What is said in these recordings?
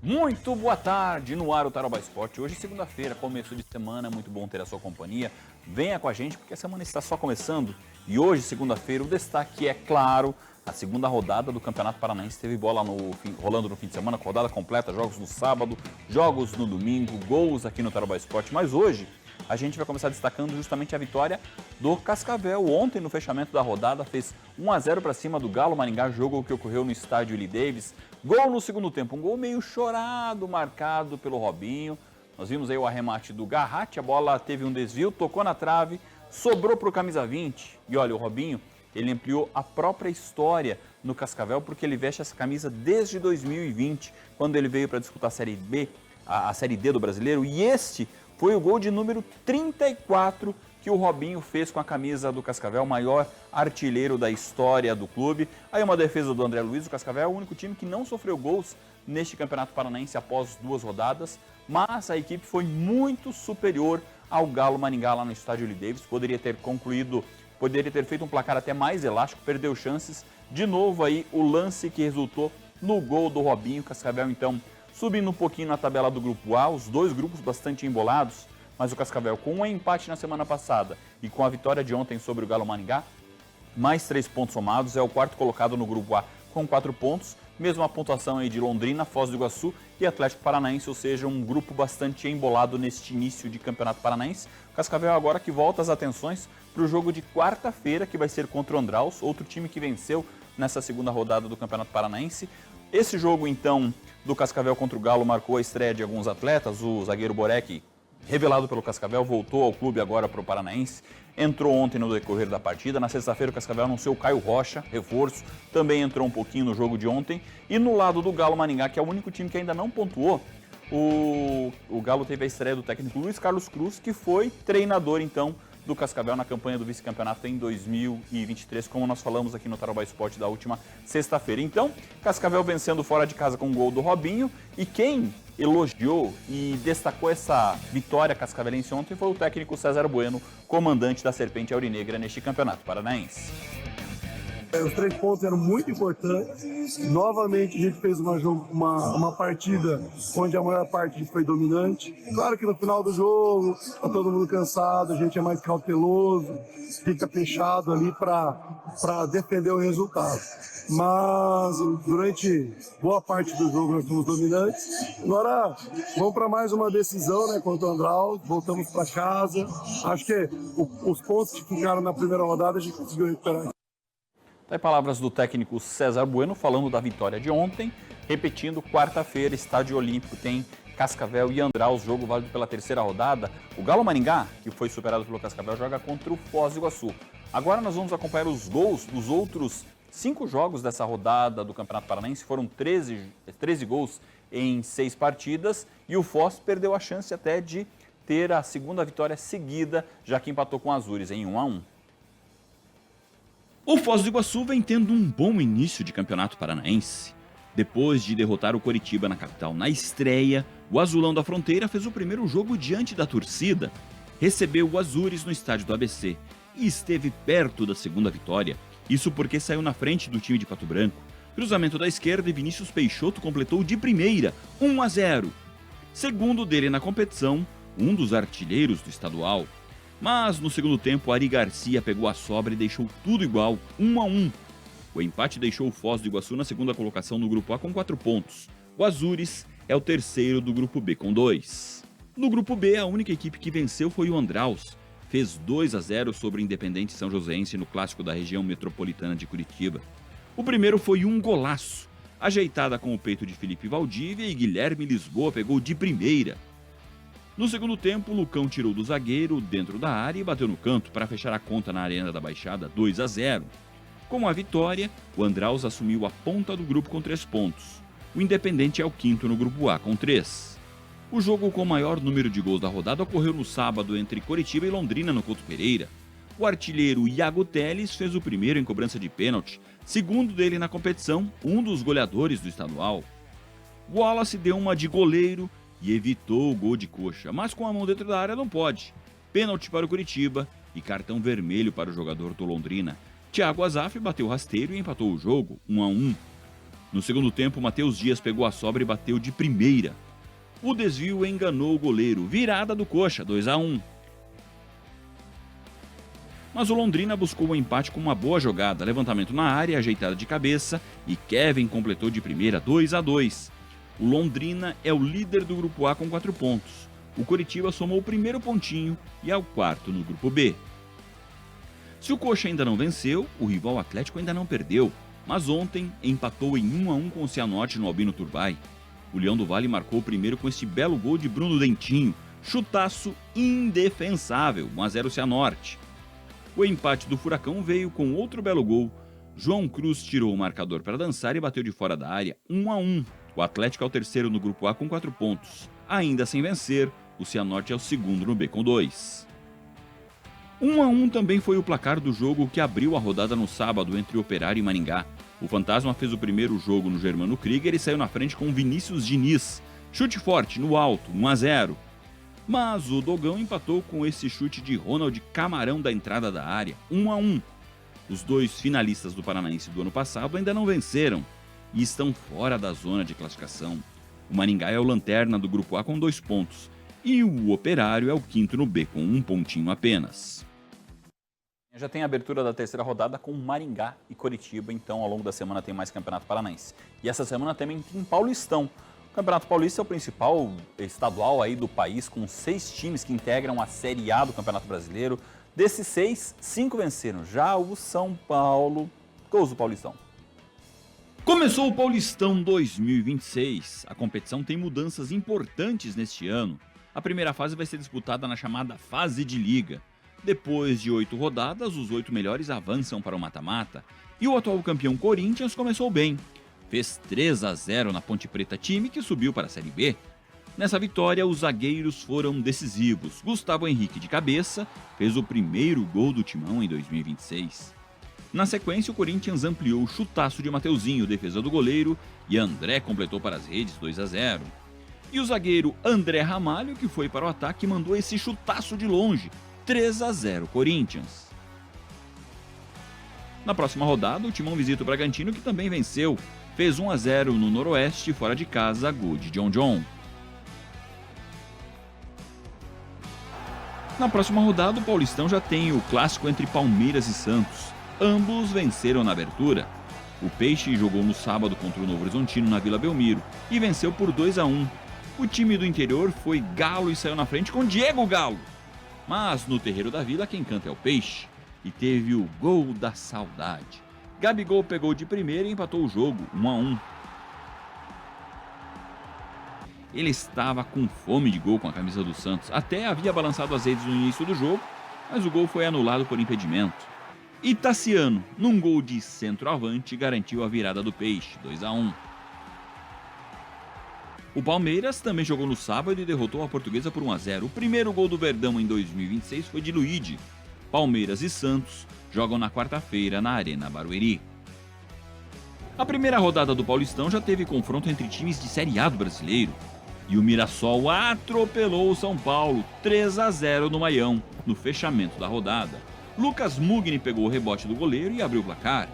Muito boa tarde, no ar o Tarobá Esporte. Hoje, segunda-feira, começo de semana, é muito bom ter a sua companhia. Venha com a gente porque a semana está só começando. E hoje, segunda-feira, o destaque é, claro, a segunda rodada do Campeonato Paranaense. Teve bola rolando no fim de semana, com rodada completa, jogos no sábado, jogos no domingo, gols aqui no Tarobá Esporte. Mas hoje, a gente vai começar destacando justamente a vitória do Cascavel. Ontem, no fechamento da rodada, fez 1-0 para cima do Galo Maringá, jogo que ocorreu no estádio Willie Davis. Gol no segundo tempo, um gol meio chorado, marcado pelo Robinho. Nós vimos aí o arremate do Garratti, a bola teve um desvio, tocou na trave, sobrou para o camisa 20. E olha, o Robinho, ele ampliou a própria história no Cascavel, porque ele veste essa camisa desde 2020, quando ele veio para disputar a Série B, a Série D do Brasileiro. E este foi o gol de número 34 que o Robinho fez com a camisa do Cascavel, maior artilheiro da história do clube. Aí uma defesa do André Luiz, o Cascavel é o único time que não sofreu gols neste Campeonato Paranaense após 2 rodadas, mas a equipe foi muito superior ao Galo Maringá lá no estádio Willie Davis. Poderia ter feito um placar até mais elástico, perdeu chances. De novo aí o lance que resultou no gol do Robinho. Cascavel então subindo um pouquinho na tabela do grupo A, os dois grupos bastante embolados, mas o Cascavel com um empate na semana passada e com a vitória de ontem sobre o Galo Maringá, mais 3 pontos somados, é o quarto colocado no grupo A com 4 pontos, mesma pontuação aí de Londrina, Foz do Iguaçu e Atlético Paranaense, ou seja, um grupo bastante embolado neste início de Campeonato Paranaense. O Cascavel agora que volta as atenções para o jogo de quarta-feira, que vai ser contra o Andraus, outro time que venceu nessa segunda rodada do Campeonato Paranaense. Esse jogo, então, do Cascavel contra o Galo marcou a estreia de alguns atletas. O zagueiro Borek, revelado pelo Cascavel, voltou ao clube agora para o Paranaense. Entrou ontem no decorrer da partida. Na sexta-feira o Cascavel anunciou o Caio Rocha, reforço. Também entrou um pouquinho no jogo de ontem. E no lado do Galo Maringá, que é o único time que ainda não pontuou, o Galo teve a estreia do técnico Luiz Carlos Cruz, que foi treinador, então, do Cascavel na campanha do vice-campeonato em 2023, como nós falamos aqui no Tarobá Esporte da última sexta-feira. Então, Cascavel vencendo fora de casa com o gol do Robinho, e quem elogiou e destacou essa vitória cascavelense ontem foi o técnico César Bueno, comandante da Serpente Aurinegra neste campeonato paranaense. Os 3 pontos eram muito importantes. Novamente a gente fez uma partida onde a maior parte foi dominante. Claro que no final do jogo está todo mundo cansado, a gente é mais cauteloso, fica fechado ali para defender o resultado. Mas durante boa parte do jogo nós fomos dominantes. Agora vamos para mais uma decisão, né, contra o Andraus, voltamos para casa. Acho que os pontos que ficaram na primeira rodada a gente conseguiu recuperar. Tem palavras do técnico César Bueno falando da vitória de ontem, repetindo, quarta-feira, Estádio Olímpico tem Cascavel e Andraus, jogo válido pela terceira rodada. O Galo Maringá, que foi superado pelo Cascavel, joga contra o Foz do Iguaçu. Agora nós vamos acompanhar os gols dos outros 5 jogos dessa rodada do Campeonato Paranaense. Foram 13 gols em 6 partidas e o Foz perdeu a chance até de ter a segunda vitória seguida, já que empatou com o Azures em 1-1. O Foz do Iguaçu vem tendo um bom início de campeonato paranaense. Depois de derrotar o Coritiba na capital na estreia, o Azulão da Fronteira fez o primeiro jogo diante da torcida, recebeu o Azures no estádio do ABC e esteve perto da segunda vitória. Isso porque saiu na frente do time de Pato Branco. Cruzamento da esquerda e Vinícius Peixoto completou de primeira, 1-0. Segundo dele na competição, um dos artilheiros do estadual. Mas no segundo tempo, Ari Garcia pegou a sobra e deixou tudo igual, 1-1. O empate deixou o Foz do Iguaçu na segunda colocação no grupo A com 4 pontos. O Azures é o terceiro do grupo B com 2. No grupo B, a única equipe que venceu foi o Andraus. Fez 2-0 sobre o Independente São Joséense no clássico da região metropolitana de Curitiba. O primeiro foi um golaço, ajeitada com o peito de Felipe Valdívia, e Guilherme Lisboa pegou de primeira. No segundo tempo, o Lucão tirou do zagueiro dentro da área e bateu no canto para fechar a conta na Arena da Baixada, 2-0. Com a vitória, o Andraus assumiu a ponta do grupo com 3 pontos. O Independente é o quinto no grupo A com 3. O jogo com o maior número de gols da rodada ocorreu no sábado entre Coritiba e Londrina, no Couto Pereira. O artilheiro Iago Teles fez o primeiro em cobrança de pênalti, segundo dele na competição, um dos goleadores do estadual. Wallace deu uma de goleiro e evitou o gol de coxa, mas com a mão dentro da área não pode. Pênalti para o Coritiba e cartão vermelho para o jogador do Londrina. Thiago Azaf bateu rasteiro e empatou o jogo, 1-1. No segundo tempo, Matheus Dias pegou a sobra e bateu de primeira. O desvio enganou o goleiro, virada do Coxa, 2-1. Mas o Londrina buscou o empate com uma boa jogada, levantamento na área, ajeitada de cabeça e Kevin completou de primeira, 2-2. O Londrina é o líder do Grupo A com 4 pontos. O Coritiba somou o primeiro pontinho e é o quarto no Grupo B. Se o Coxa ainda não venceu, o rival Atlético ainda não perdeu, mas ontem empatou em 1-1 com o Cianorte no Albino Turbay. O Leão do Vale marcou o primeiro com este belo gol de Bruno Dentinho, chutaço indefensável, 1-0 Cianorte. O empate do Furacão veio com outro belo gol. João Cruz tirou o marcador para dançar e bateu de fora da área, 1-1. O Atlético é o terceiro no Grupo A com 4 pontos. Ainda sem vencer, o Cianorte é o segundo no B com 2. 1-1 também foi o placar do jogo que abriu a rodada no sábado entre Operário e Maringá. O Fantasma fez o primeiro jogo no Germano Krieger e saiu na frente com Vinícius Diniz. Chute forte, no alto, 1-0. Mas o Dogão empatou com esse chute de Ronald Camarão da entrada da área, 1-1. Os dois finalistas do Paranaense do ano passado ainda não venceram e estão fora da zona de classificação. O Maringá é o lanterna do Grupo A com 2 pontos e o Operário é o quinto no B com 1 pontinho apenas. Já tem a abertura da terceira rodada com Maringá e Coritiba, então ao longo da semana tem mais Campeonato Paranaense. E essa semana também tem Paulistão. O Campeonato Paulista é o principal estadual aí do país, com 6 times que integram a Série A do Campeonato Brasileiro. Desses 6, 5 venceram. Já o São Paulo... Gols do Paulistão. Começou o Paulistão 2026. A competição tem mudanças importantes neste ano. A primeira fase vai ser disputada na chamada fase de liga. Depois de 8 rodadas, os 8 melhores avançam para o mata-mata. E o atual campeão Corinthians começou bem. Fez 3-0 na Ponte Preta, time que subiu para a Série B. Nessa vitória, os zagueiros foram decisivos. Gustavo Henrique, de cabeça, fez o primeiro gol do Timão em 2026. Na sequência, o Corinthians ampliou o chutaço de Mateuzinho, defesa do goleiro, e André completou para as redes, 2-0. E o zagueiro André Ramalho, que foi para o ataque, mandou esse chutaço de longe, 3-0 Corinthians. Na próxima rodada, o Timão visita o Bragantino, que também venceu. Fez 1-0 no Noroeste, fora de casa, gol de John. Na próxima rodada, o Paulistão já tem o clássico entre Palmeiras e Santos. Ambos venceram na abertura. O Peixe jogou no sábado contra o Novo Horizontino na Vila Belmiro e venceu por 2-1. O time do interior foi Galo e saiu na frente com Diego Galo. Mas no terreiro da Vila, quem canta é o Peixe. E teve o gol da saudade. Gabigol pegou de primeira e empatou o jogo, 1-1. Ele estava com fome de gol com a camisa do Santos. Até havia balançado as redes no início do jogo, mas o gol foi anulado por impedimento. E Tassiano, num gol de centroavante, garantiu a virada do Peixe, 2-1. O Palmeiras também jogou no sábado e derrotou a Portuguesa por 1-0. O primeiro gol do Verdão em 2026 foi de Luigi. Palmeiras e Santos jogam na quarta-feira na Arena Barueri. A primeira rodada do Paulistão já teve confronto entre times de Série A do Brasileiro. E o Mirassol atropelou o São Paulo, 3-0 no Maião, no fechamento da rodada. Lucas Mugni pegou o rebote do goleiro e abriu o placar.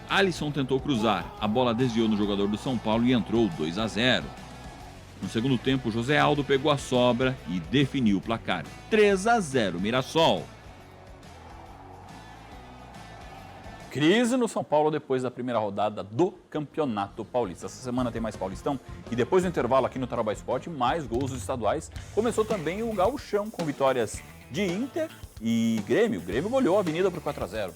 Alisson tentou cruzar, a bola desviou no jogador do São Paulo e entrou, 2-0. No segundo tempo, José Aldo pegou a sobra e definiu o placar, 3-0 Mirassol. Crise no São Paulo depois da primeira rodada do Campeonato Paulista. Essa semana tem mais Paulistão e depois do intervalo aqui no Tarobá Esporte, mais gols dos estaduais. Começou também o Gauchão com vitórias de Inter e Grêmio. O Grêmio goleou a Avenida por 4-0.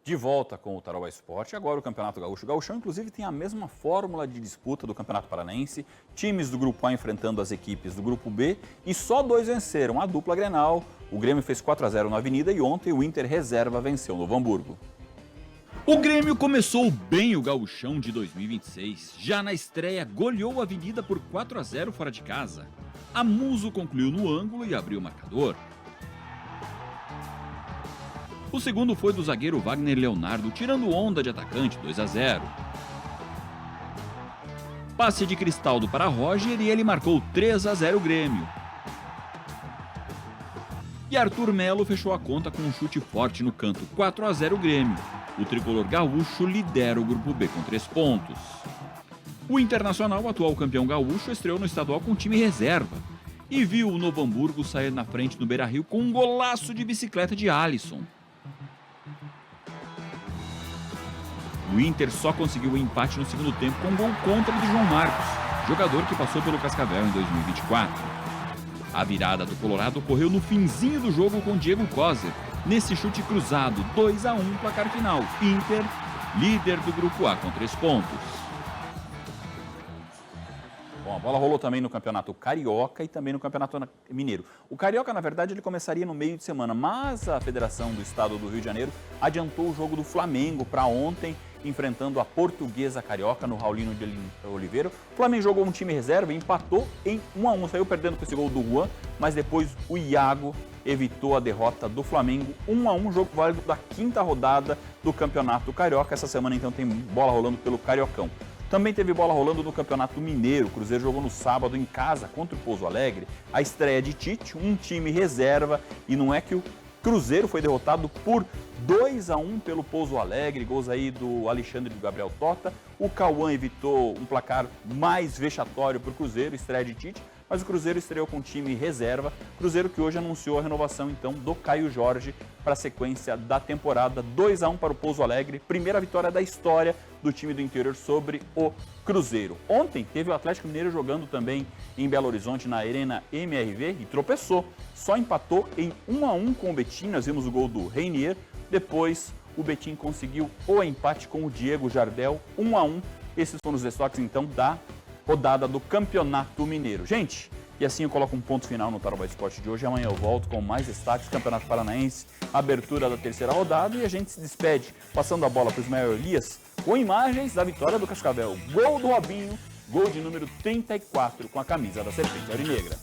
De volta com o Tarobá Esporte, agora o Campeonato Gaúcho. O Gauchão, inclusive, tem a mesma fórmula de disputa do Campeonato Paranaense. Times do Grupo A enfrentando as equipes do Grupo B e só 2 venceram, a dupla Grenal. O Grêmio fez 4-0 na Avenida e ontem o Inter Reserva venceu no Novo Hamburgo. O Grêmio começou bem o Gauchão de 2026. Já na estreia, goleou a Avenida por 4-0 fora de casa. A Muso concluiu no ângulo e abriu o marcador. O segundo foi do zagueiro Wagner Leonardo, tirando onda de atacante, 2-0. Passe de Cristaldo para Roger e ele marcou 3-0 o Grêmio. E Arthur Melo fechou a conta com um chute forte no canto, 4-0 o Grêmio. O tricolor gaúcho lidera o grupo B com 3 pontos. O Internacional, atual campeão gaúcho, estreou no estadual com time reserva e viu o Novo Hamburgo sair na frente no Beira-Rio com um golaço de bicicleta de Alisson. O Inter só conseguiu o empate no segundo tempo com um gol contra de João Marcos, jogador que passou pelo Cascavel em 2024. A virada do Colorado ocorreu no finzinho do jogo com Diego Coser, nesse chute cruzado, 2-1 placar final. Inter, líder do grupo A com 3 pontos. Bom, a bola rolou também no Campeonato Carioca e também no Campeonato Mineiro. O Carioca, na verdade, ele começaria no meio de semana, mas a Federação do Estado do Rio de Janeiro adiantou o jogo do Flamengo para ontem, enfrentando a Portuguesa Carioca no Raulino de Oliveira. O Flamengo jogou um time reserva e empatou em 1-1, saiu perdendo com esse gol do Juan, mas depois o Iago evitou a derrota do Flamengo. 1-1, jogo válido da 5ª rodada do Campeonato Carioca. Essa semana, então, tem bola rolando pelo Cariocão. Também teve bola rolando no Campeonato Mineiro. O Cruzeiro jogou no sábado em casa contra o Pouso Alegre. A estreia de Tite, um time reserva. E não é que o Cruzeiro foi derrotado por 2-1 pelo Pouso Alegre. Gols aí do Alexandre e do Gabriel Tota. O Cauã evitou um placar mais vexatório para o Cruzeiro, estreia de Tite. Mas o Cruzeiro estreou com time reserva. Cruzeiro que hoje anunciou a renovação, então, do Caio Jorge para a sequência da temporada. 2-1 para o Pouso Alegre. Primeira vitória da história do time do interior sobre o Cruzeiro. Ontem teve o Atlético Mineiro jogando também em Belo Horizonte, na Arena MRV, e tropeçou. Só empatou em 1-1 com o Betim. Nós vimos o gol do Reinier. Depois, o Betim conseguiu o empate com o Diego Jardel, 1-1. Esses foram os destaques, então, da rodada do Campeonato Mineiro. Gente, e assim eu coloco um ponto final no Tarobá Esporte de hoje. Amanhã eu volto com mais destaques, Campeonato Paranaense, abertura da 3ª rodada, e a gente se despede passando a bola para o Ismael Elias com imagens da vitória do Cascavel. Gol do Robinho, gol de número 34 com a camisa da Serpente Aurinegra.